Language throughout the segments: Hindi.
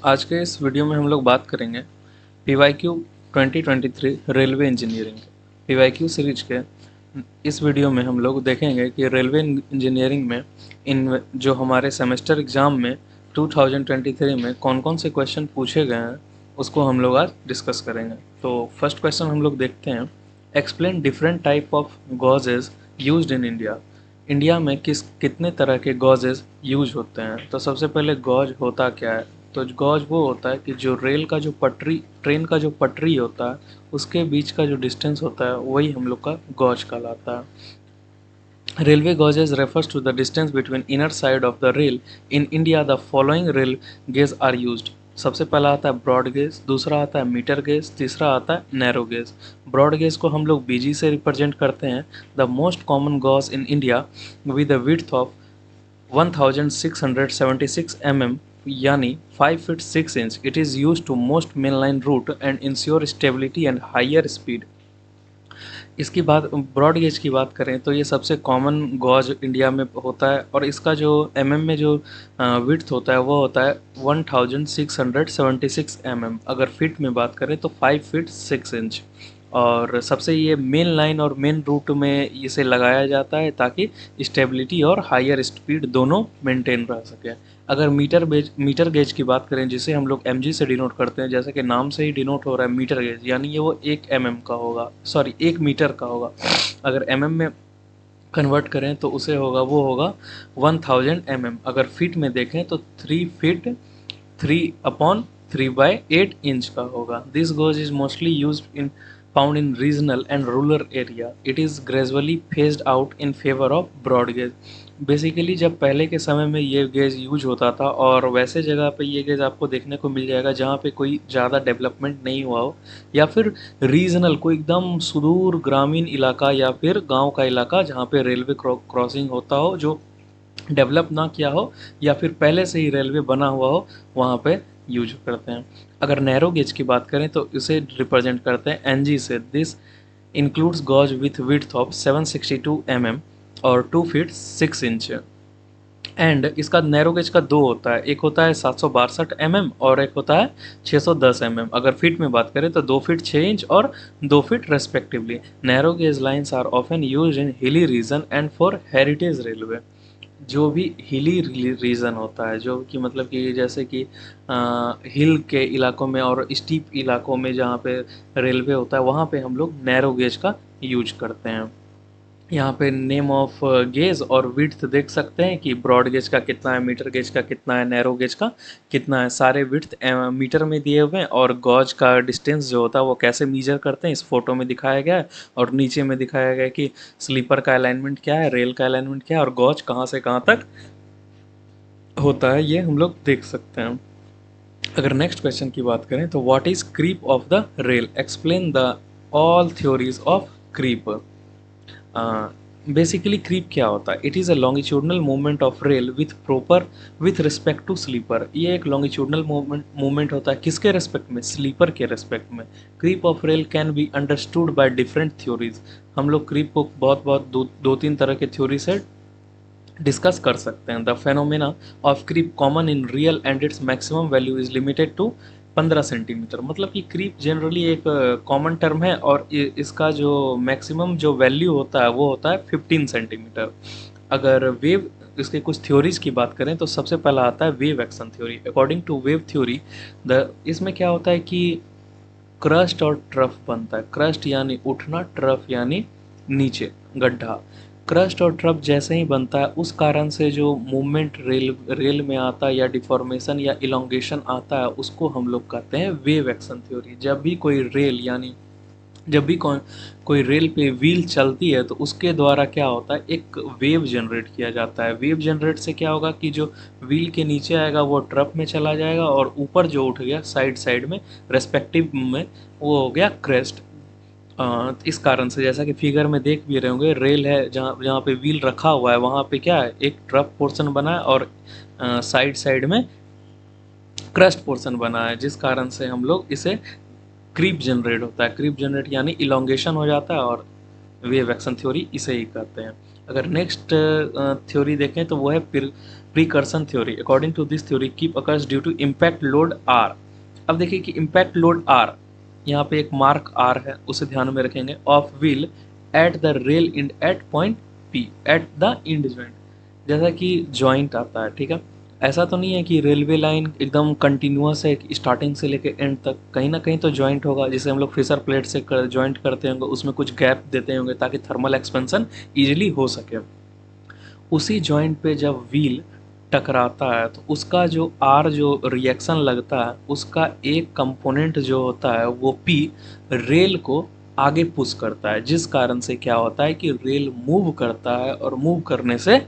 आज के इस वीडियो में हम लोग बात करेंगे PYQ 2023 railway engineering PYQ series के। इस वीडियो में हम लोग देखेंगे कि रेलवे इंजीनियरिंग में इन जो हमारे सेमेस्टर एग्ज़ाम में 2023 में कौन कौन से क्वेश्चन पूछे गए हैं उसको हम लोग आज डिस्कस करेंगे। तो फर्स्ट क्वेश्चन हम लोग देखते हैं, explain different type of गॉजेज used in India. India में कितने तरह के गॉजेज यूज होते हैं। तो सबसे पहले गॉज होता क्या है। तो गॉज वो होता है कि जो रेल का जो पटरी, ट्रेन का जो पटरी होता है उसके बीच का जो डिस्टेंस होता है वही हम लोग का गॉज कहलाता है। Railway gauges refers to the distance between inner side of the rail in India. The following rail gauge are used. सबसे पहला आता है ब्रॉड गेज, दूसरा आता है मीटर गेज, तीसरा आता है नैरो गेज। ब्रॉड गेज को हम लोग BG से रिप्रेजेंट करते हैं। The most common gauge in India with the width of 1676 mm यानी 5 feet 6 inch. It is use to most main line route and ensure stability and higher speed. इसकी बात ब्रॉड गेज की बात करें तो ये सबसे कॉमन गॉज इंडिया में होता है और इसका जो में जो विड्थ होता है वो होता है 1676 अगर फीट में बात करें तो 5 फीट 6 इंच। और सबसे ये मेन लाइन और मेन रूट में इसे लगाया जाता है ताकि स्टेबिलिटी और हायर स्पीड दोनों मेंटेन रह सके। अगर मीटर गेज की बात करें जिसे हम लोग MG से डिनोट करते हैं, जैसे कि नाम से ही डिनोट हो रहा है मीटर गेज, यानी ये वो 1 mm का होगा, सॉरी 1 मीटर का होगा। अगर में कन्वर्ट करें तो उसे होगा 1000 mm। अगर फीट में देखें तो 3 फीट 3/3/8 इंच का होगा। This gauge is mostly use in found in regional and rural area. It is gradually phased out in favour of broad gauge. Basically जब पहले के समय में ये गेज यूज होता था और वैसे जगह पे ये गेज आपको देखने को मिल जाएगा जहाँ पे कोई ज़्यादा डेवलपमेंट नहीं हुआ हो, या फिर रीजनल कोई एकदम सुदूर ग्रामीण इलाका या फिर गांव का इलाका जहाँ पे रेलवे क्रॉसिंग होता हो, जो डेवलप ना किया हो या फिर पहले से ही रेलवे बना हुआ हो, वहाँ पे यूज करते हैं। अगर नैरो गेज की बात करें तो इसे रिप्रेजेंट करते हैं NG से। This includes gauge with width of 762 mm और 2 फीट 6 इंच। एंड इसका नैरो गेज का दो होता है, एक होता है 762 mm और एक होता है 610 mm। अगर फीट में बात करें तो 2 फीट 6 इंच और 2 feet respectively. Narrow gauge lines are often use in hilly region and for heritage railway. जो भी हिली रीजन होता है, जो कि मतलब कि जैसे कि हिल के इलाकों में और स्टीप इलाकों में जहाँ पे रेलवे होता है वहाँ पे हम लोग नैरो गेज का यूज करते हैं। यहाँ पे नेम ऑफ गेज और विड्थ देख सकते हैं कि ब्रॉड गेज का कितना है, मीटर गेज का कितना है, नैरो गेज का कितना है। सारे विड्थ मीटर में दिए हुए हैं और गॉज का डिस्टेंस जो होता है वो कैसे मीजर करते हैं इस फोटो में दिखाया गया है। और नीचे में दिखाया गया है कि स्लीपर का अलाइनमेंट क्या है, रेल का अलाइनमेंट क्या है और गॉज कहाँ से कहाँ तक होता है, ये हम लोग देख सकते हैं। अगर नेक्स्ट क्वेश्चन की बात करें तो what is creep of the rail, explain the all theories of creep. Basically creep क्या होता है। It is a longitudinal movement of rail with respect to sleeper. ये एक लॉन्गिट्यूडनल मूवमेंट होता है किसके रेस्पेक्ट में, स्लीपर के रेस्पेक्ट में। Creep of rail can be understood by different theories. हम लोग क्रीप को बहुत दो तीन तरह के थ्योरी से डिस्कस कर सकते हैं। The phenomena of creep common in real and its maximum value is limited to 15 centimetre. मतलब कि क्रीप जनरली एक कॉमन टर्म है और इसका जो मैक्सिमम जो वैल्यू होता है वो होता है 15 सेंटीमीटर। अगर वेव इसके कुछ थ्योरीज की बात करें तो सबसे पहला आता है wave action theory. According to wave theory इसमें क्या होता है कि क्रस्ट और ट्रफ बनता है। क्रस्ट यानी उठना, ट्रफ यानी नीचे गड्ढा। क्रस्ट और ट्रफ जैसे ही बनता है उस कारण से जो मूवमेंट रेल में आता है या डिफॉर्मेशन या इलोंगेशन आता है उसको हम लोग कहते हैं वेव एक्शन थ्योरी। जब भी कोई रेल यानी जब भी कोई रेल पे व्हील चलती है तो उसके द्वारा क्या होता है, एक वेव जनरेट किया जाता है। वेव जनरेट से क्या होगा कि जो व्हील के नीचे आएगा वो ट्रफ में चला जाएगा और ऊपर जो उठ गया साइड साइड में रेस्पेक्टिव में वो हो गया क्रेस्ट। इस कारण से जैसा कि फिगर में देख भी रहे होंगे, रेल है जहाँ जहाँ पे व्हील रखा हुआ है वहाँ पे क्या है, एक ट्रफ पोर्शन बना है और साइड साइड में क्रस्ट पोर्शन बना है, जिस कारण से हम लोग इसे क्रीप जनरेट होता है। क्रीप जनरेट यानी इलोंगेशन हो जाता है और वेव एक्शन थ्योरी इसे ही कहते हैं। अगर नेक्स्ट थ्योरी देखें तो वो है percussion theory. According to this theory creep occurs due to impact load are. अब देखिए कि इम्पैक्ट लोड आर, यहाँ पे एक मार्क आर है, उसे ध्यान में रखेंगे, of wheel at the rail end at point P at the end joint. जैसा कि जॉइंट आता है, ठीक है, ऐसा तो नहीं है कि रेलवे लाइन एकदम कंटिन्यूअस है स्टार्टिंग से लेके एंड तक, कहीं ना कहीं तो जॉइंट होगा, जिसे हम लोग फिशर प्लेट से जॉइंट करते होंगे, उसमें कुछ गैप देते होंगे ताकि थर्मल एक्सपेंशन ईजिली हो सके। उसी जॉइंट पे जब व्हील टकराता है तो उसका जो आर जो रिएक्शन लगता है, उसका एक कंपोनेंट जो होता है वो पी रेल को आगे पुश करता है, जिस कारण से क्या होता है कि रेल मूव करता है और मूव करने से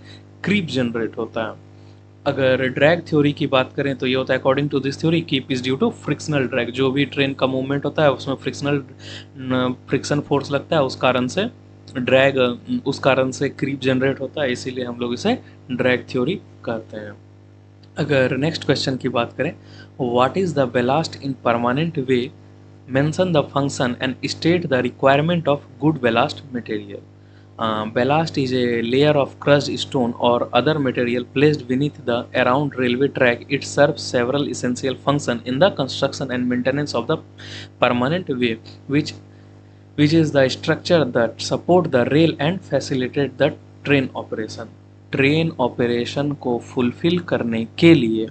क्रीप जनरेट होता है। अगर ड्रैग थ्योरी की बात करें तो ये होता है, according to this theory creep is due to frictional drag. जो भी ट्रेन का मूवमेंट होता है उसमें फ्रिक्शन फोर्स लगता है, उस कारण से ड्रैग, उस कारण से क्रीप जनरेट होता है, इसीलिए हम लोग इसे ड्रैग थ्योरी कहते हैं। अगर नेक्स्ट क्वेश्चन की बात करें, what is the ballast in permanent way, mention the function and state the requirement of good ballast material. Ballast is a layer of crushed stone or other material placed beneath the around railway track. It serves several essential functions in the construction and maintenance of the permanent way, which is the structure that support the rail and facilitate the train operation. Train operation को फुलफिल करने के लिए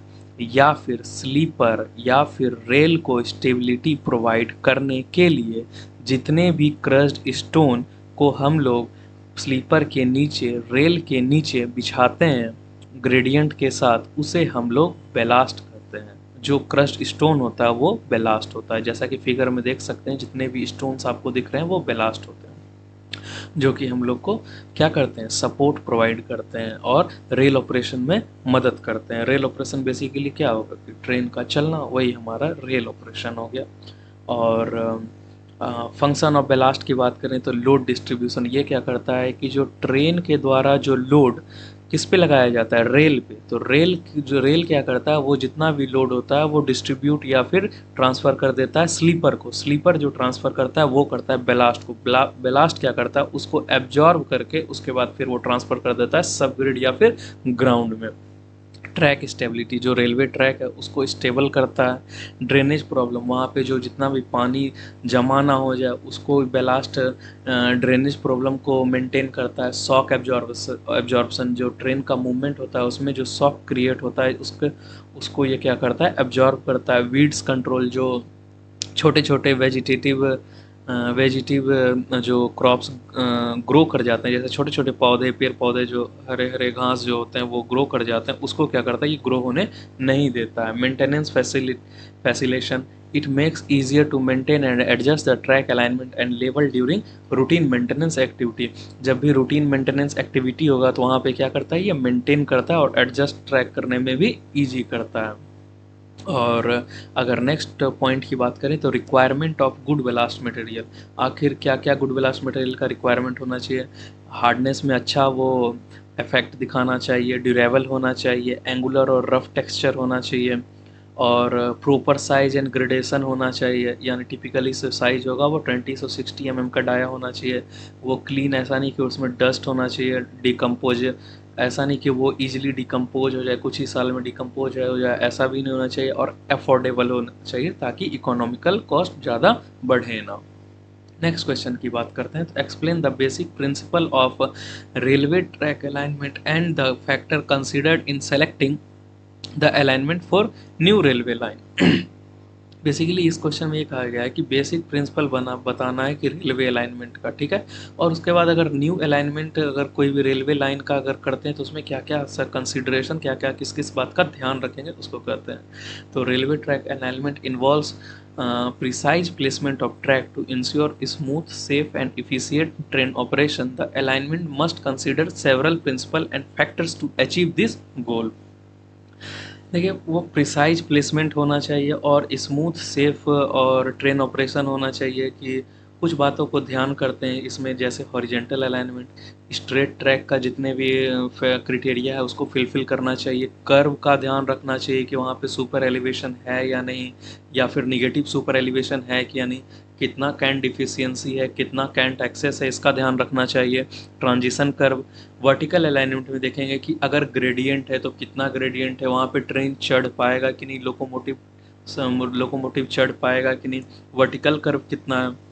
या फिर स्लीपर या फिर रेल को स्टेबिलिटी प्रोवाइड करने के लिए जितने भी क्रस्ड स्टोन को हम लोग स्लीपर के नीचे, रेल के नीचे बिछाते हैं ग्रेडियंट के साथ, उसे हम लोग बेलास्ट करते हैं। जो क्रस्ट स्टोन होता है वो बेलास्ट होता है। जैसा कि फिगर में देख सकते हैं, जितने भी स्टोन्स आपको दिख रहे हैं वो बेलास्ट होते हैं, जो कि हम लोग को क्या करते हैं, सपोर्ट प्रोवाइड करते हैं और रेल ऑपरेशन में मदद करते हैं। रेल ऑपरेशन बेसिकली क्या होगा कि ट्रेन का चलना, वही हमारा रेल ऑपरेशन हो गया। और फंक्शन ऑफ बेलास्ट की बात करें तो लोड डिस्ट्रीब्यूशन, ये क्या करता है कि जो ट्रेन के द्वारा जो लोड किस पे लगाया जाता है, रेल पे, तो रेल क्या करता है, वो जितना भी लोड होता है वो डिस्ट्रीब्यूट या फिर ट्रांसफ़र कर देता है स्लीपर को। स्लीपर जो ट्रांसफ़र करता है वो करता है बेलास्ट को। बेलास्ट क्या करता है, उसको एब्जॉर्ब करके उसके बाद फिर वो ट्रांसफ़र कर देता है सबग्रिड या फिर ग्राउंड में। ट्रैक स्टेबिलिटी, जो रेलवे ट्रैक है उसको स्टेबल करता है। ड्रेनेज प्रॉब्लम, वहाँ पे जो जितना भी पानी जमा ना हो जाए उसको बेलास्ट ड्रेनेज प्रॉब्लम को मेंटेन करता है। शॉक एब्जॉर्प्शन, जो ट्रेन का मूवमेंट होता है उसमें जो शॉक क्रिएट होता है उसको ये क्या करता है, एब्जॉर्ब करता है। वीड्स कंट्रोल, जो छोटे छोटे वेजिटिव जो क्रॉप्स ग्रो कर जाते हैं, जैसे छोटे छोटे पौधे, पेड़ पौधे, जो हरे हरे घास जो होते हैं वो ग्रो कर जाते हैं, उसको क्या करता है, ये ग्रो होने नहीं देता है। Maintenance facilitation, it makes easier to maintain and adjust the track alignment and level during routine maintenance activity. जब भी रूटीन मेंटेनेंस एक्टिविटी होगा तो वहाँ पे क्या करता है, ये मेंटेन करता है और एडजस्ट ट्रैक करने में भी ईजी करता है। और अगर नेक्स्ट पॉइंट की बात करें तो requirement of good ballast material, आखिर क्या क्या गुड बेलास्ट मटेरियल का रिक्वायरमेंट होना चाहिए। हार्डनेस में अच्छा वो इफेक्ट दिखाना चाहिए, ड्यूरेबल होना चाहिए, एंगुलर और रफ टेक्सचर होना चाहिए, और प्रॉपर साइज एंड ग्रेडेशन होना चाहिए। यानी टिपिकली साइज होगा वो 20 से 60 mm का डाया होना चाहिए। वो क्लीन, ऐसा नहीं कि उसमें डस्ट होना चाहिए, डिकम्पोज, ऐसा नहीं कि वो इजीली डिकम्पोज हो जाए, कुछ ही साल में डिकम्पोज हो जाए, ऐसा भी नहीं होना चाहिए। और अफोर्डेबल होना चाहिए ताकि इकोनॉमिकल कॉस्ट ज़्यादा बढ़े ना। नेक्स्ट क्वेश्चन की बात करते हैं तो explain the basic principle of railway track alignment and the factor considered in selecting the alignment for new railway line. Basically इस क्वेश्चन में ये कहा गया है कि बेसिक प्रिंसिपल बताना है कि रेलवे अलाइनमेंट का, ठीक है। और उसके बाद अगर न्यू अलाइनमेंट अगर कोई भी रेलवे लाइन का अगर करते हैं तो उसमें क्या क्या सर कंसिडरेशन, क्या क्या किस किस बात का ध्यान रखेंगे उसको कहते हैं। तो railway track alignment involves precise placement of track to ensure smooth, safe and efficient train operation. The alignment must consider several principles and factors to achieve this goal. देखिए, वो प्रिसाइज प्लेसमेंट होना चाहिए और स्मूथ, सेफ और ट्रेन ऑपरेशन होना चाहिए, कि कुछ बातों को ध्यान करते हैं इसमें, जैसे हॉरिजेंटल अलाइनमेंट, स्ट्रेट ट्रैक का जितने भी क्राइटेरिया है उसको फिलफिल करना चाहिए, कर्व का ध्यान रखना चाहिए कि वहाँ पे सुपर एलिवेशन है या नहीं, या फिर निगेटिव सुपर एलिवेशन है कि या नहीं, कितना कैंट डिफिशियंसी है, कितना कैंट एक्सेस है, इसका ध्यान रखना चाहिए। ट्रांजिशन कर्व, वर्टिकल अलाइनमेंट में देखेंगे कि अगर ग्रेडियंट है तो कितना ग्रेडियंट है, वहाँ पे ट्रेन चढ़ पाएगा कि नहीं, लोकोमोटिव चढ़ पाएगा कि नहीं, वर्टिकल कर्व कितना है।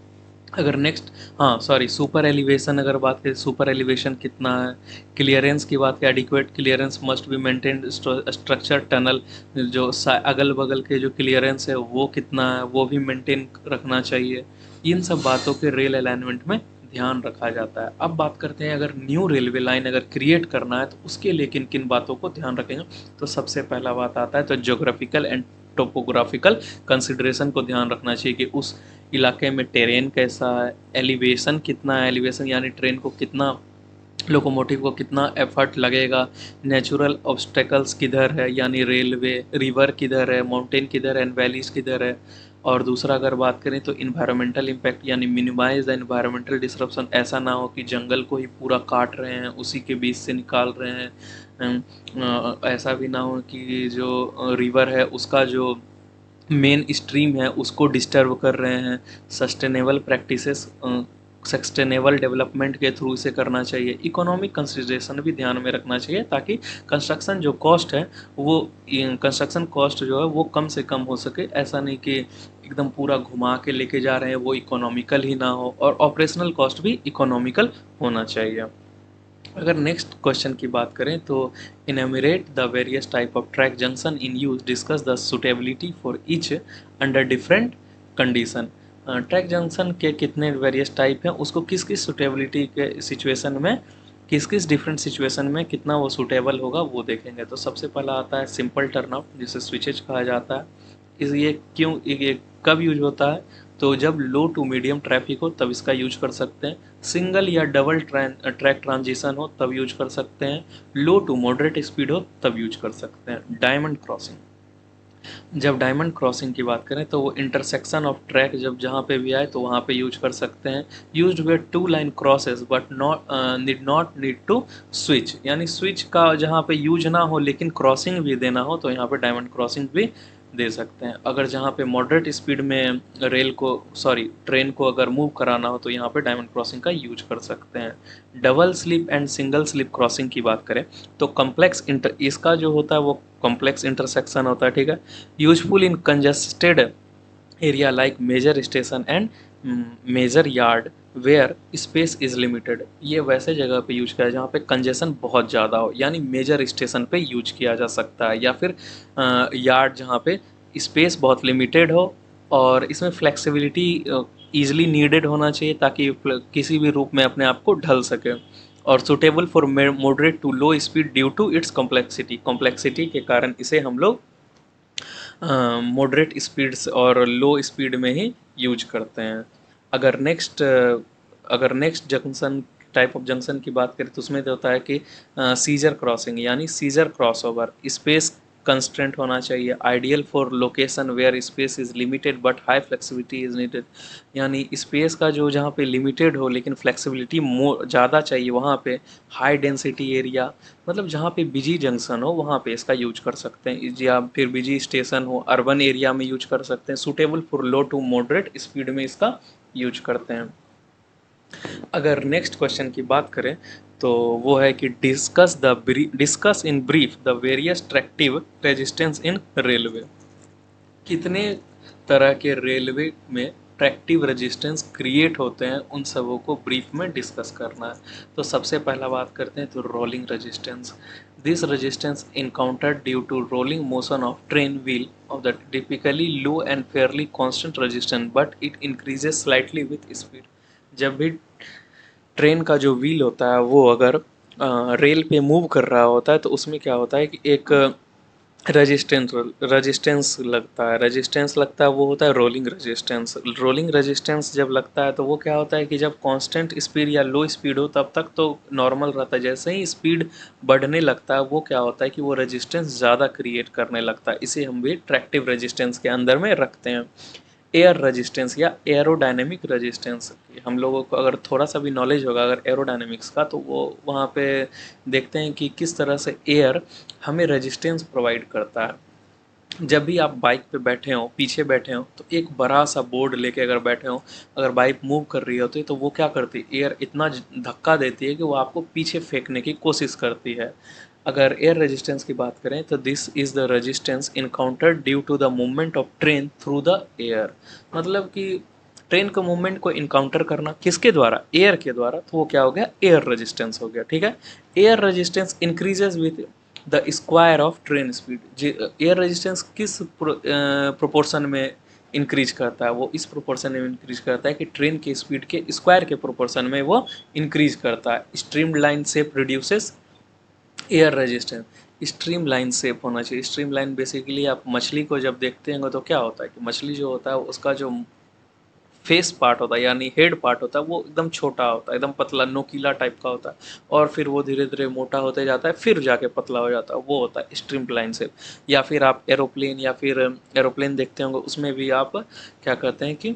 अगर नेक्स्ट, हाँ सॉरी, सुपर एलिवेशन अगर बात करें, सुपर एलिवेशन कितना है। क्लियरेंस की बात करें, adequate clearance must be maintained, structure tunnel जो अगल बगल के जो क्लियरेंस है वो कितना है, वो भी मेंटेन रखना चाहिए। इन सब बातों के रेल अलाइनमेंट में ध्यान रखा जाता है। अब बात करते हैं, अगर न्यू रेलवे लाइन अगर क्रिएट करना है तो उसके लिए किन किन बातों को ध्यान रखेंगे। तो सबसे पहला बात आता है तो जोग्राफिकल एंड टोपोग्राफिकल कंसिडरेशन को ध्यान रखना चाहिए कि उस इलाके में टेरेन कैसा है, एलिवेशन कितना है, एलिवेशन यानी ट्रेन को कितना, लोकोमोटिव को कितना एफर्ट लगेगा, नेचुरल ऑब्स्टेकल्स किधर है यानी रेलवे, रिवर किधर है, माउंटेन किधर है, एंड वैलीज किधर है। और दूसरा अगर बात करें तो इन्वायरमेंटल इम्पैक्ट यानी मिनिमाइज द इन्वायरमेंटल डिसरप्शन, ऐसा ना हो कि जंगल को ही पूरा काट रहे हैं उसी के बीच से निकाल रहे हैं। ऐसा भी ना हो कि जो रिवर है उसका जो मेन स्ट्रीम है उसको डिस्टर्ब कर रहे हैं। सस्टेनेबल प्रैक्टिसेस, सस्टेनेबल डेवलपमेंट के थ्रू इसे करना चाहिए। इकोनॉमिक कंसिडरेशन भी ध्यान में रखना चाहिए ताकि कंस्ट्रक्शन जो कॉस्ट है वो, कंस्ट्रक्शन कॉस्ट जो है वो कम से कम हो सके। ऐसा नहीं कि एकदम पूरा घुमा के लेके जा रहे हैं, वो इकोनॉमिकल ही ना हो, और ऑपरेशनल कॉस्ट भी इकोनॉमिकल होना चाहिए। अगर नेक्स्ट क्वेश्चन की बात करें तो enumerate the various type of track junction in use, discuss the suitability for each under different condition. Track junction के कितने वेरियस टाइप हैं, उसको किस किस सुटेबिलिटी के सिचुएशन में, किस किस डिफरेंट सिचुएशन में कितना वो सूटेबल होगा वो देखेंगे। तो सबसे पहला आता है सिंपल टर्नआउट, जिसे स्विचेज कहा जाता है। ये क्यों, ये कब यूज होता है, तो जब लो टू मीडियम ट्रैफिक हो तब इसका यूज कर सकते हैं। सिंगल या डबल ट्रैक ट्रांजिशन हो तब यूज कर सकते हैं। लो टू मॉडरेट स्पीड हो तब यूज कर सकते हैं। डायमंड क्रॉसिंग, जब डायमंड क्रॉसिंग की बात करें तो वो इंटरसेक्शन ऑफ ट्रैक जब जहाँ पे भी आए तो वहाँ पे यूज कर सकते हैं। Used where two line crosses but not need to switch, यानी स्विच का जहाँ पे यूज ना हो लेकिन क्रॉसिंग भी देना हो तो यहाँ पे डायमंड क्रॉसिंग भी दे सकते हैं। अगर जहाँ पे मॉडरेट स्पीड में ट्रेन को अगर मूव कराना हो तो यहाँ पे डायमंड क्रॉसिंग का यूज कर सकते हैं। Double slip and single slip crossing की बात करें तो इसका जो होता है वो कॉम्प्लेक्स इंटरसेक्शन होता है, ठीक है। Useful in congested area like major station and major yard where space is limited, ये वैसे जगह पे यूज किया है जहाँ पे कंजेशन बहुत ज़्यादा हो, यानी मेजर स्टेशन पे यूज किया जा सकता है, या फिर यार्ड जहाँ पे स्पेस बहुत लिमिटेड हो और इसमें फ्लेक्सिबिलिटी ईजिली नीडेड होना चाहिए ताकि किसी भी रूप में अपने आप को ढल सके। और suitable for moderate to low speed due to its complexity के कारण इसे हम लोग मॉडरेट स्पीड्स और लो स्पीड में ही यूज करते हैं। अगर next junction, type of junction की बात करें तो उसमें तो होता है कि सीजर क्रॉसिंग यानी सीजर क्रॉसओवर, स्पेस कंस्ट्रेंट होना चाहिए, ideal for location where space is limited but high flexibility is needed, यानी स्पेस का जो जहाँ पे लिमिटेड हो लेकिन फ्लेक्सिबिलिटी ज़्यादा चाहिए वहाँ पे। हाई डेंसिटी एरिया मतलब जहाँ पे बिजी जंक्शन हो वहाँ पे इसका यूज कर सकते हैं, या फिर बिजी स्टेशन हो अर्बन एरिया में यूज कर सकते हैं। Suitable for low to moderate speed में इसका यूज करते हैं। अगर नेक्स्ट क्वेश्चन की बात करें तो वो है कि discuss in brief the various tractive resistance in railway, कितने तरह के रेलवे में ट्रैक्टिव रेजिस्टेंस क्रिएट होते हैं उन सबों को ब्रीफ में डिस्कस करना है। तो सबसे पहला बात करते हैं तो rolling resistance, this resistance encountered due to rolling motion of train wheel of the typically low and fairly constant resistance but it increases slightly with speed, जब भी ट्रेन का जो व्हील होता है वो अगर रेल पे मूव कर रहा होता है तो उसमें क्या होता है कि एक रेजिस्टेंस लगता है, वो होता है रोलिंग रेजिस्टेंस। रोलिंग रेजिस्टेंस जब लगता है तो वो क्या होता है कि जब कांस्टेंट स्पीड या लो स्पीड हो तब तक तो नॉर्मल रहता है, जैसे ही स्पीड बढ़ने लगता है वो क्या होता है कि वो रेजिस्टेंस ज़्यादा क्रिएट करने लगता है, इसे हम भी ट्रैक्टिव रेजिस्टेंस के अंदर में रखते हैं। एयर रेजिस्टेंस या एरोडायनेमिक रेजिस्टेंस। हम लोगों को अगर थोड़ा सा भी नॉलेज होगा अगर एरोडायनेमिक्स का, तो वो वहाँ पे देखते हैं कि किस तरह से एयर हमें रेजिस्टेंस प्रोवाइड करता है। जब भी आप बाइक पे बैठे हो, पीछे बैठे हो, तो एक बड़ा सा बोर्ड लेके अगर बैठे हो, अगर बाइक मूव कर रही होती है तो वो क्या करती है, एयर इतना धक्का देती है कि वो आपको पीछे फेंकने की कोशिश करती है। अगर एयर रेजिस्टेंस की बात करें तो this is the resistance encountered due to the movement of train through the air. मतलब कि ट्रेन के मूवमेंट को इनकाउंटर करना किसके द्वारा, एयर के द्वारा, तो वो क्या हो गया, एयर रेजिस्टेंस हो गया। ठीक है, air resistance increases with the square of train speed. Air resistance किस प्रोपोर्शन में इंक्रीज करता है, वो इस प्रोपोर्शन में इंक्रीज करता है कि ट्रेन की स्पीड के स्क्वायर के प्रोपोर्शन में वो इंक्रीज करता है। Stream line shape reduces air resistance. Stream line shape होना चाहिए। स्ट्रीम लाइन बेसिकली आप मछली को जब देखते हैं तो क्या होता है कि मछली जो होता है उसका जो फेस पार्ट होता है यानी हेड पार्ट होता है वो एकदम छोटा होता है, एकदम पतला नोकीला टाइप का होता है, और फिर वो धीरे धीरे मोटा होते जाता है, फिर जाके पतला हो जाता है, वो होता है स्ट्रीम लाइन शेप। या फिर आप एरोप्लेन या फिर एरोप्लेन देखते होंगे, उसमें भी आप क्या कहते हैं कि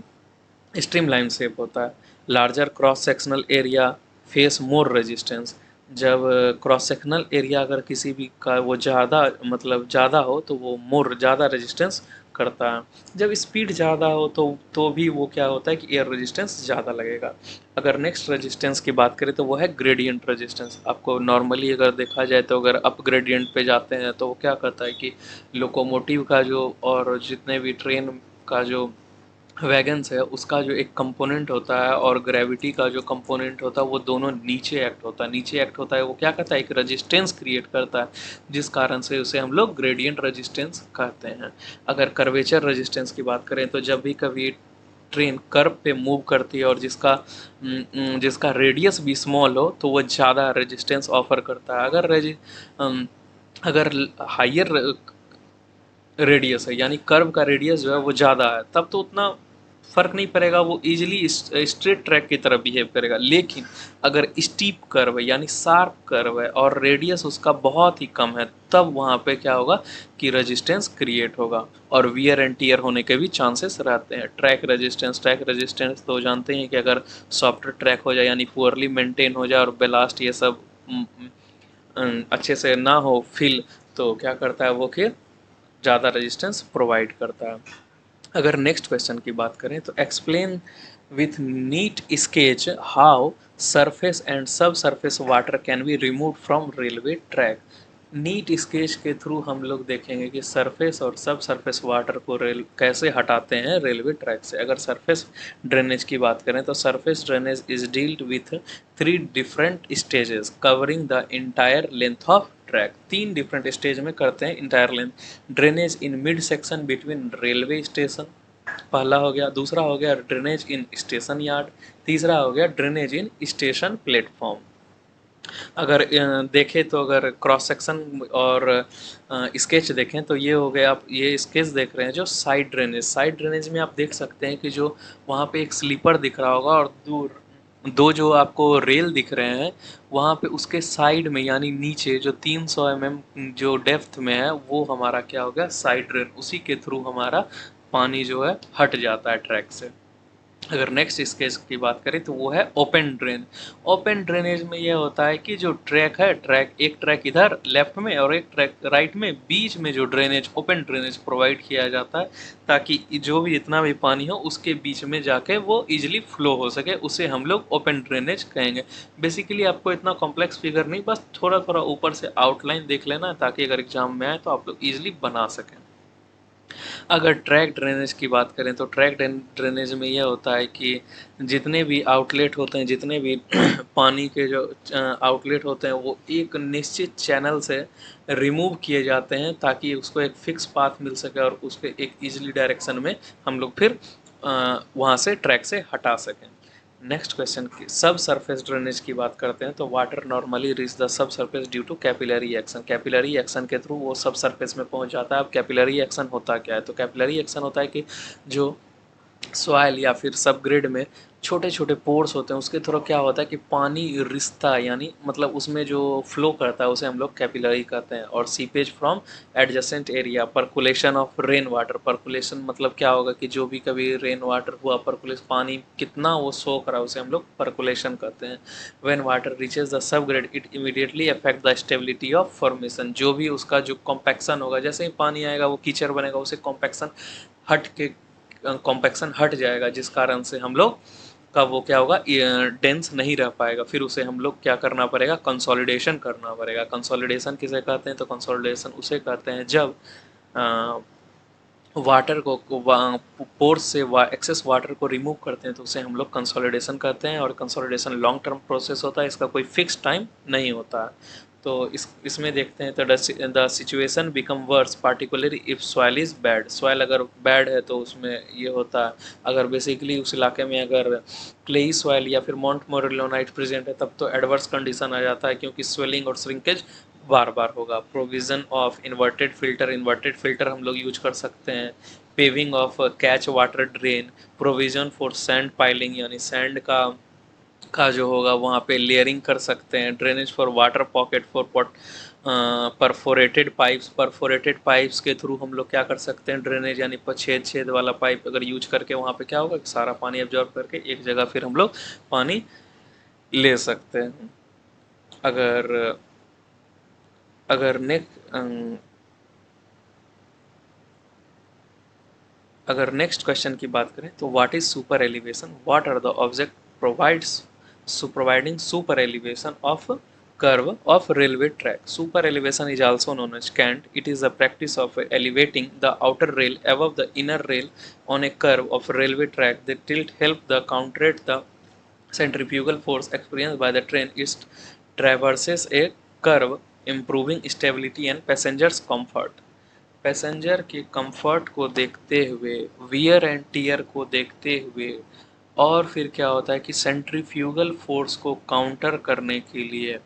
स्ट्रीम लाइन शेप होता है। Larger cross sectional area face more resistance. जब क्रॉस सेक्शनल एरिया अगर किसी भी का वो ज़्यादा मतलब ज़्यादा हो तो वो मोर ज़्यादा रेजिस्टेंस करता है। जब स्पीड ज़्यादा हो तो भी वो क्या होता है कि एयर रेजिस्टेंस ज़्यादा लगेगा। अगर नेक्स्ट रेजिस्टेंस की बात करें तो वो है ग्रेडियंट रेजिस्टेंस। आपको नॉर्मली अगर देखा जाए तो अगर अप ग्रेडियंट पे जाते हैं तो वो क्या करता है कि लोकोमोटिव का जो और जितने भी ट्रेन का जो वैगन्स है उसका जो एक कंपोनेंट होता है और ग्रेविटी का जो कंपोनेंट होता है वो दोनों नीचे एक्ट होता है। नीचे एक्ट होता है वो क्या करता है, एक रेजिस्टेंस क्रिएट करता है, जिस कारण से उसे हम लोग ग्रेडियंट रेजिस्टेंस कहते हैं। अगर कर्वेचर रेजिस्टेंस की बात करें तो जब भी कभी ट्रेन कर्व पे मूव करती है और जिसका रेडियस भी स्मॉल हो तो वो ज़्यादा रेजिस्टेंस ऑफर करता है। अगर हाइयर रेडियस है यानी कर्व का रेडियस जो है वो ज़्यादा है तब तो उतना फर्क नहीं पड़ेगा, वो इजीली स्ट्रेट ट्रैक की तरह बिहेव करेगा। लेकिन अगर स्टीप कर्व है यानी शार्प कर्व है और रेडियस उसका बहुत ही कम है तब वहाँ पे क्या होगा कि रेजिस्टेंस क्रिएट होगा और वियर एंड टीयर होने के भी चांसेस रहते हैं। ट्रैक रेजिस्टेंस तो जानते हैं कि अगर सॉफ्ट ट्रैक हो जाए यानी पुअरली मेंटेन हो जाए और बेलास्ट ये सब अच्छे से ना हो फिल, तो क्या करता है वो कि ज़्यादा रेजिस्टेंस प्रोवाइड करता है। अगर नेक्स्ट क्वेश्चन की बात करें तो explain with neat sketch how surface and sub surface water can be remove from railway track. Neat sketch के थ्रू हम लोग देखेंगे कि सरफेस और सब सरफेस वाटर को रेल कैसे हटाते हैं रेलवे ट्रैक से। अगर सरफेस ड्रेनेज की बात करें तो surface drainage is dealt with 3 different stages covering the entire length of track. 3 different stage में करते हैं entire length. Drainage in mid section between railway station पहला हो गया, दूसरा हो गया ड्रेनेज इन स्टेशन यार्ड, तीसरा हो गया ड्रेनेज इन स्टेशन प्लेटफॉर्म। अगर देखें तो अगर क्रॉस सेक्शन और स्केच देखें तो ये हो गया, आप ये स्केच देख रहे हैं जो साइड ड्रेनेज में आप देख सकते हैं कि जो वहाँ पे एक स्लीपर दिख रहा होगा और दूर दो जो आपको रेल दिख रहे हैं वहाँ पे उसके साइड में यानी नीचे जो 300 mm जो डेप्थ में है वो हमारा क्या हो गया साइड ड्रेन, उसी के थ्रू हमारा पानी जो है हट जाता है ट्रैक से। अगर नेक्स्ट स्केच की बात करें तो वो है ओपन ड्रेन। ओपन ड्रेनेज में ये होता है कि जो ट्रैक है, एक ट्रैक इधर लेफ्ट में और एक ट्रैक राइट में, बीच में जो ड्रेनेज ओपन ड्रेनेज प्रोवाइड किया जाता है ताकि जो भी इतना भी पानी हो उसके बीच में जाके वो इजीली फ्लो हो सके, उसे हम लोग ओपन ड्रेनेज कहेंगे। बेसिकली आपको इतना कॉम्प्लेक्स फिगर नहीं, बस थोड़ा थोड़ा ऊपर से आउटलाइन देख लेना ताकि अगर एग्जाम में आए तो आप लोग ईजिली बना सकें। अगर ट्रैक ड्रेनेज की बात करें तो ट्रैक ड्रेनेज में यह होता है कि जितने भी आउटलेट होते हैं, जितने भी पानी के जो आउटलेट होते हैं वो एक निश्चित चैनल से रिमूव किए जाते हैं ताकि उसको एक फिक्स पाथ मिल सके और उसको एक ईजिली डायरेक्शन में हम लोग फिर वहाँ से ट्रैक से हटा सकें। नेक्स्ट क्वेश्चन की सब सरफेस ड्रेनेज की बात करते हैं तो water normally reach the sub surface due to capillary action. Capillary action के थ्रू वो सब सरफेस में पहुंच जाता है। अब कैपिलरी एक्शन होता क्या है, तो कैपिलरी एक्शन होता है कि जो सॉइल या फिर सबग्रिड में छोटे छोटे पोर्स होते हैं, उसके थ्रू क्या होता है कि पानी रिसता है, यानी मतलब उसमें जो फ्लो करता है उसे हम लोग कैपिलरी कहते हैं। और seepage from adjacent area, percolation of rain water. Percolation मतलब क्या होगा कि जो भी कभी रेन वाटर हुआ, पर्कुलेशन पानी कितना वो सोख रहा है उसे हम लोग पर्कुलेशन कहते हैं। When water reaches the subgrade it immediately affect the stability of formation. जो भी उसका जो कॉम्पैक्शन होगा, जैसे ही पानी आएगा वो कीचड़ बनेगा, उसे कॉम्पैक्शन हट के कॉम्पैक्शन हट जाएगा, जिस कारण से हम लोग का वो क्या होगा, डेंस नहीं रह पाएगा। फिर उसे हम लोग क्या करना पड़ेगा, कंसोलिडेशन करना पड़ेगा। कंसोलिडेशन किसे कहते हैं, तो कंसोलिडेशन उसे कहते हैं जब वाटर को पोर्स से एक्सेस वाटर को रिमूव करते हैं, तो उसे हम लोग कंसोलिडेशन कहते हैं। और कंसोलिडेशन लॉन्ग टर्म प्रोसेस होता है, इसका कोई फिक्स टाइम नहीं होता है। तो इसमें देखते हैं, तो the situation become verse particularly if soil is bad. Soil अगर बैड है तो उसमें ये होता है, अगर बेसिकली उस इलाके में अगर क्लेई सॉइल या फिर मॉन्ट मोरेलोनाइट प्रेजेंट है, तब तो एडवर्स कंडीशन आ जाता है, क्योंकि स्वेलिंग और श्रिंकेज बार बार होगा। Provision of inverted filter, inverted filter हम लोग यूज कर सकते हैं। Paving of catch water drain, provision for sand piling, यानी सैंड का जो होगा वहाँ पे लेयरिंग कर सकते हैं। Drainage for water pocket for pot perforated pipes के थ्रू हम लोग क्या कर सकते हैं, ड्रेनेज यानी छेद छेद वाला पाइप अगर यूज करके वहाँ पे क्या होगा, सारा पानी एब्जॉर्ब करके एक जगह फिर हम लोग पानी ले सकते हैं। अगर अगर नेक्स्ट क्वेश्चन की बात करें, तो what is super elevation, what are the object providing super elevation of curve of railway track. Super elevation is also known as cant. It is the practice of elevating the outer rail above the inner rail on a curve of railway track. The tilt help the counteract the centrifugal force experienced by the train. It traverses a curve, improving stability and passengers comfort. Passenger के कंफर्ट को देखते हुए, वियर एंड टीयर को देखते हुए, और फिर क्या होता है कि सेंट्रीफ्यूगल फोर्स को काउंटर करने के लिए,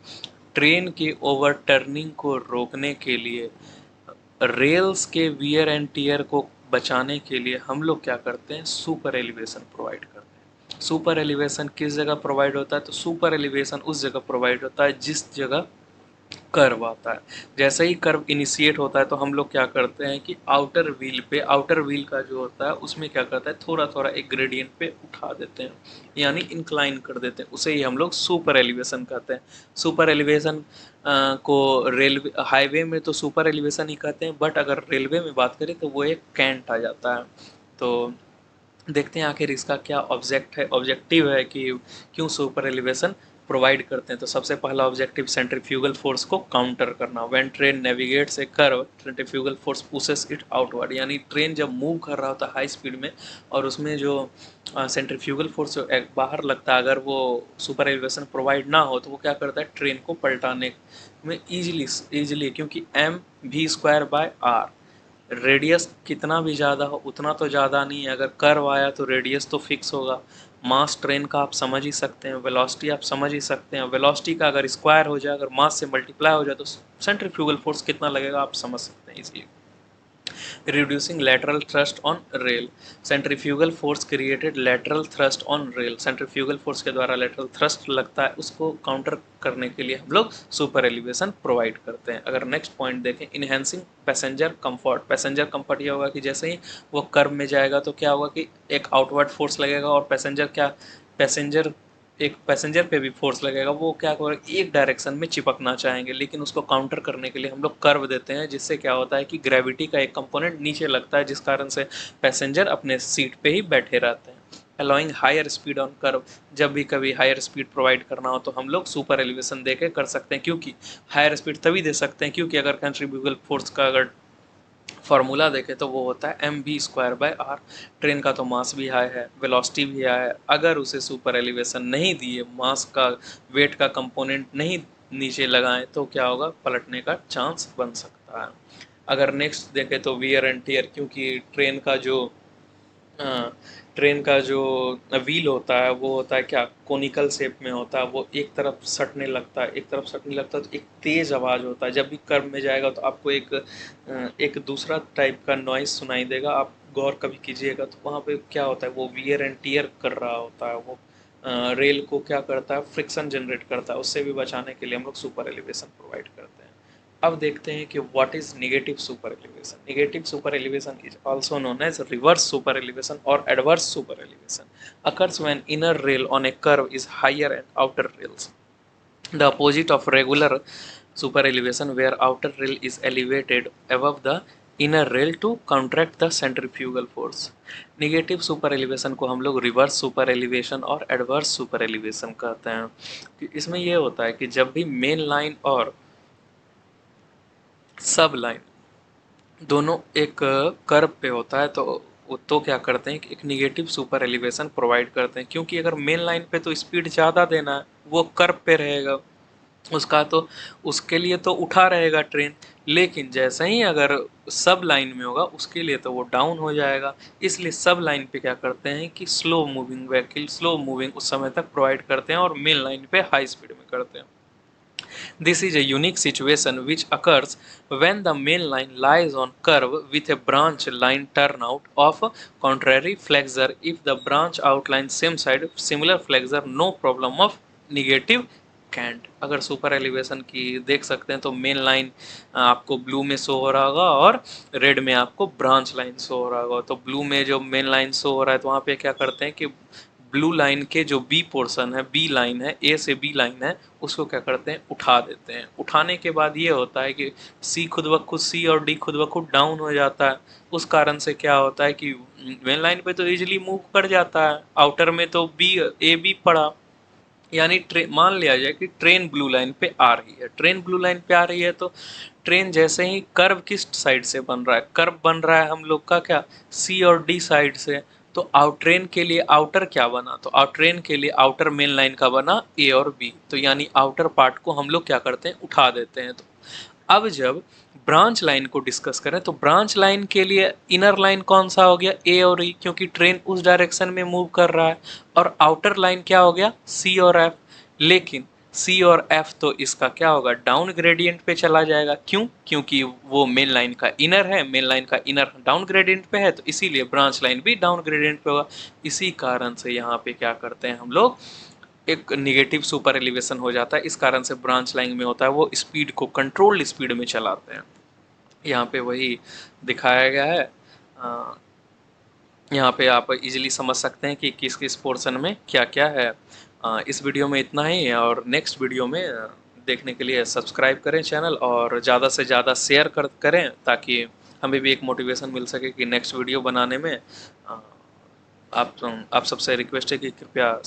ट्रेन के ओवरटर्निंग को रोकने के लिए, रेल्स के वियर एंड टीयर को बचाने के लिए हम लोग क्या करते हैं, सुपर एलिवेशन प्रोवाइड करते हैं। सुपर एलिवेशन किस जगह प्रोवाइड होता है, तो सुपर एलिवेशन उस जगह प्रोवाइड होता है जिस जगह कर्व आता है। जैसे ही कर्व इनिशिएट होता है तो हम लोग क्या करते हैं कि आउटर व्हील का जो होता है उसमें क्या करता है, थोड़ा थोड़ा एक ग्रेडियंट पे उठा देते हैं, यानी इंक्लाइन कर देते हैं, उसे ही हम लोग सुपर एलिवेशन कहते हैं। सुपर एलिवेशन को रेलवे हाईवे में तो सुपर एलिवेशन ही कहते हैं, बट अगर रेलवे में बात करें तो वो एक कैंट आ जाता है। तो देखते हैं आखिर इसका क्या ऑब्जेक्टिव है कि क्यों सुपर एलिवेशन प्रोवाइड करते हैं। तो सबसे पहला ऑब्जेक्टिव सेंट्रीफ्यूगल फोर्स को काउंटर करना। When train navigates A curve, centrifugal force pushes it outward, यानी ट्रेन जब मूव कर रहा होता है हाई स्पीड में, और उसमें जो सेंट्रीफ्यूगल फोर्स जो बाहर लगता है, अगर वो सुपर एलिवेशन प्रोवाइड ना हो तो वो क्या करता है, ट्रेन को पलटाने में ईजिली, क्योंकि mv²/r, रेडियस कितना भी ज़्यादा हो उतना तो ज़्यादा नहीं है, अगर कर्व आया तो रेडियस तो फिक्स होगा। मास ट्रेन का आप समझ ही सकते हैं, वेलोसिटी आप समझ ही सकते हैं, वेलोसिटी का अगर स्क्वायर हो जाए, अगर मास से मल्टीप्लाई हो जाए, तो सेंट्रीफ्यूगल फोर्स कितना लगेगा आप समझ सकते हैं इसलिए। reducing lateral thrust on rail, centrifugal force created lateral thrust on rail, centrifugal force के द्वारा lateral thrust लगता है, उसको काउंटर करने के लिए हम लोग सुपर एलिवेशन प्रोवाइड करते हैं। अगर नेक्स्ट पॉइंट देखें, enhancing passenger comfort. Passenger comfort ये होगा कि जैसे ही वो कर्व में जाएगा तो क्या होगा कि एक आउटवर्ड फोर्स लगेगा, और पैसेंजर पे भी फोर्स लगेगा, वो क्या करेगा, एक डायरेक्शन में चिपकना चाहेंगे, लेकिन उसको काउंटर करने के लिए हम लोग कर्व देते हैं, जिससे क्या होता है कि ग्रेविटी का एक कंपोनेंट नीचे लगता है, जिस कारण से पैसेंजर अपने सीट पे ही बैठे रहते हैं। Allowing higher speed on curve, जब भी कभी हायर स्पीड प्रोवाइड करना हो तो हम लोग सुपर एलिवेशन दे के कर सकते हैं, क्योंकि हायर स्पीड तभी दे सकते हैं क्योंकि अगर कंट्रीब्यूबल फोर्स का अगर फार्मूला देखें तो वो होता है mv²/r। ट्रेन का तो मास भी हाई है, वेलोसिटी भी हाई है, अगर उसे सुपर एलिवेशन नहीं दिए, मास का वेट का कंपोनेंट नहीं नीचे लगाएं, तो क्या होगा, पलटने का चांस बन सकता है। अगर नेक्स्ट देखें तो वियर एंड टियर, क्योंकि ट्रेन का जो व्हील होता है वो होता है क्या, कोनिकल शेप में होता है, वो एक तरफ सटने लगता है, तो एक तेज़ आवाज़ होता है। जब भी कर्व में जाएगा तो आपको एक दूसरा टाइप का नॉइज़ सुनाई देगा, आप गौर कभी कीजिएगा तो वहाँ पे क्या होता है, वो वियर एंड टियर कर रहा होता है, वो रेल को क्या करता है, फ्रिक्शन जनरेट करता है, उससे भी बचाने के लिए हम लोग सुपर एलिवेशन प्रोवाइड करते हैं। अब देखते हैं कि what is negative super elevation. Negative super elevation is also known as reverse super elevation और adverse super elevation, occurs when inner rail on a curve is higher and outer rails the opposite of regular super elevation where outer rail is elevated above the inner rail to counteract the centrifugal force। Negative super elevation को हम लोग रिवर्स सुपर एलिवेशन और एडवर्स सुपर एलिवेशन कहते हैं। इसमें यह होता है कि जब भी मेन लाइन और सब लाइन दोनों एक कर्व पे होता है तो क्या करते हैं कि एक निगेटिव सुपर एलिवेशन प्रोवाइड करते हैं, क्योंकि अगर मेन लाइन पे तो स्पीड ज़्यादा देना है, वो कर्व पे रहेगा उसका, तो उसके लिए तो उठा रहेगा ट्रेन, लेकिन जैसे ही अगर सब लाइन में होगा उसके लिए तो वो डाउन हो जाएगा। इसलिए सब लाइन पे क्या करते हैं कि slow moving vehicle, slow moving उस समय तक प्रोवाइड करते हैं और मेन लाइन पे हाई स्पीड में करते हैं। This is a unique situation which occurs when the main line lies on curve with a branch line turnout of contrary flexure. If the branch outlines same side, similar flexure, no problem of negative cant. अगर सुपर एलिवेशन की देख सकते हैं तो मेन लाइन आपको ब्लू में शो हो रहा होगा और रेड में आपको ब्रांच लाइन शो हो रहा होगा। तो ब्लू में जो मेन लाइन शो हो रहा है तो वहाँ पे क्या करते हैं कि ब्लू लाइन के जो बी पोर्शन है, बी लाइन है, ए से बी लाइन है, उसको क्या करते हैं, उठा देते हैं। उठाने के बाद ये होता है कि सी खुद ब खुद, सी और डी खुद ब खुद डाउन हो जाता है। उस कारण से क्या होता है कि मेन लाइन पे तो इजीली मूव कर जाता है, आउटर में तो बी ए बी पड़ा, यानी मान लिया जाए कि ट्रेन ब्लू लाइन पे आ रही है। ट्रेन ब्लू लाइन पे आ रही है तो ट्रेन जैसे ही कर्व किस साइड से बन रहा है, कर्व बन रहा है हम लोग का क्या, सी और डी साइड से। तो आउट ट्रेन के लिए आउटर क्या बना, तो आउट ट्रेन के लिए आउटर मेन लाइन का बना ए और बी, तो यानी आउटर पार्ट को हम लोग क्या करते हैं, उठा देते हैं। तो अब जब ब्रांच लाइन को डिस्कस करें तो ब्रांच लाइन के लिए इनर लाइन कौन सा हो गया, ए और ई, क्योंकि ट्रेन उस डायरेक्शन में मूव कर रहा है, और आउटर लाइन क्या हो गया, सी और एफ। लेकिन सी और एफ तो इसका क्या होगा, डाउन ग्रेडियंट पे चला जाएगा। क्यों, क्योंकि वो मेन लाइन का इनर है, मेन लाइन का इनर डाउन ग्रेडियंट पे है, तो इसीलिए ब्रांच लाइन भी डाउन ग्रेडियंट पे होगा। इसी कारण से यहाँ पे क्या करते हैं हम लोग, एक निगेटिव सुपर एलिवेशन हो जाता है। इस कारण से ब्रांच लाइन में होता है वो स्पीड को कंट्रोल्ड स्पीड में चलाते हैं। यहाँ पे वही दिखाया गया है। यहाँ पे आप इजीली समझ सकते हैं कि किस किस पोर्शन में क्या क्या है। इस वीडियो में इतना ही, और नेक्स्ट वीडियो में देखने के लिए सब्सक्राइब करें चैनल, और ज़्यादा से ज़्यादा शेयर करें ताकि हमें भी एक मोटिवेशन मिल सके कि नेक्स्ट वीडियो बनाने में। आप सबसे रिक्वेस्ट है कि कृपया